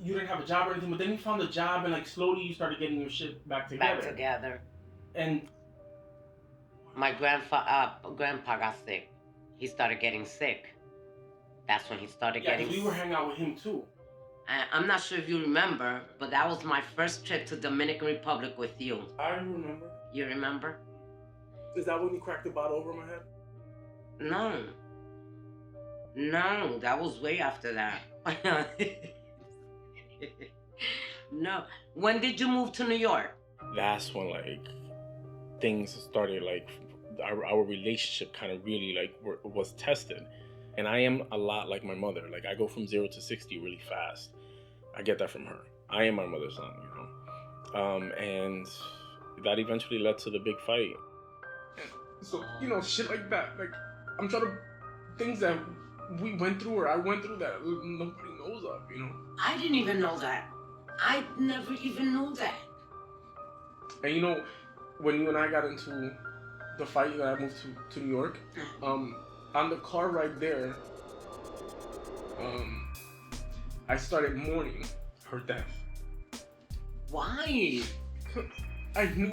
you didn't have a job or anything, but then you found a job and like slowly you started getting your shit back together. And my grandpa got sick. He started getting sick. That's when he started getting sick. We were hanging out with him too. I'm not sure if you remember, but that was my first trip to Dominican Republic with you. I remember. You remember? Is that when you cracked the bottle over my head? No, that was way after that. No. When did you move to New York? That's when like things started, like our relationship kind of really like was tested. And I am a lot like my mother. Like I go from 0 to 60 really fast. I get that from her. I am my mother's son, you know. And that eventually led to the big fight. And so, you know, shit like that. Like I'm trying to, things that we went through or I went through that nobody knows of, you know. I didn't even know that. I never even knew that. And you know, when you and I got into the fight that I moved to New York, on the car ride there, I started mourning her death. Why? I knew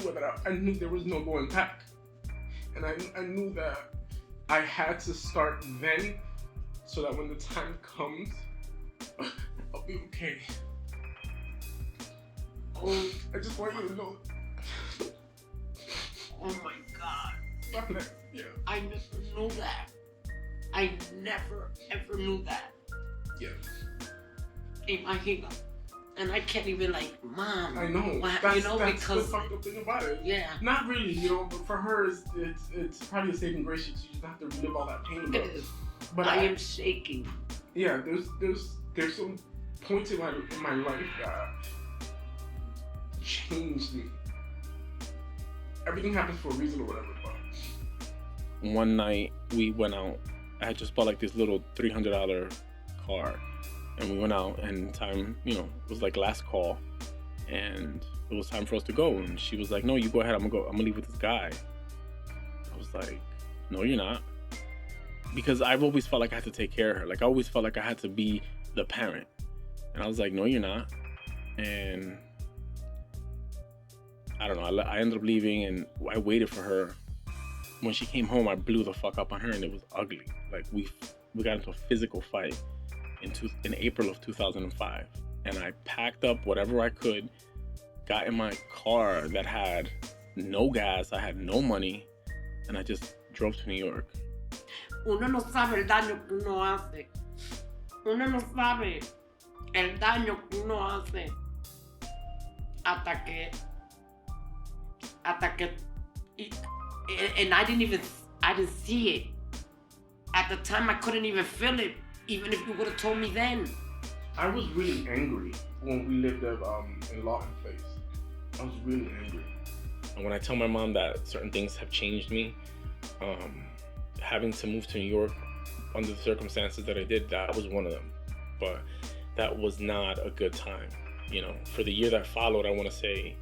there was no going back, and I knew that I had to start then, so that when the time comes, I'll be okay. I just want you to know. Oh my God. Yeah. I never knew that. I never ever knew that. Yeah. Imagina. And I can't even like, Mom. I know. What, you know, that's because the fucked up thing about it. Yeah. Not really, you know, but for her, it's probably a saving grace. She doesn't have to relive all that pain. But I am shaking. Yeah, there's some points in my life that changed me. Everything happens for a reason or whatever. But one night we went out. I had just bought like this little $300 car, and we went out. And time, you know, it was like last call, and it was time for us to go. And she was like, "No, you go ahead. I'm gonna leave with this guy." I was like, "No, you're not," because I've always felt like I had to take care of her. Like I always felt like I had to be the parent, and I was like, "No, you're not," and I don't know. I ended up leaving, and I waited for her. When she came home, I blew the fuck up on her, and it was ugly. Like we got into a physical fight in April of 2005, and I packed up whatever I could, got in my car that had no gas, I had no money, and I just drove to New York. Uno no sabe el daño que uno hace. Uno no sabe el daño que uno hace hasta que and I didn't see it. At the time, I couldn't even feel it, even if you would have told me then. I was really angry when we lived in Lawton Place. I was really angry. And when I tell my mom that certain things have changed me, having to move to New York under the circumstances that I did, that was one of them. But that was not a good time. You know, for the year that followed, I want to say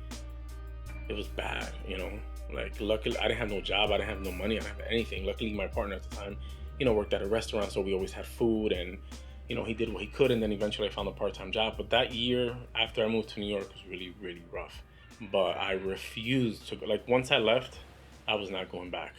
it was bad, you know. Like, luckily, I didn't have no job, I didn't have no money, I didn't have anything. Luckily, my partner at the time, you know, worked at a restaurant, so we always had food, and, you know, he did what he could, and then eventually I found a part-time job. But that year, after I moved to New York, was really, really rough. But I refused to go. Like, once I left, I was not going back.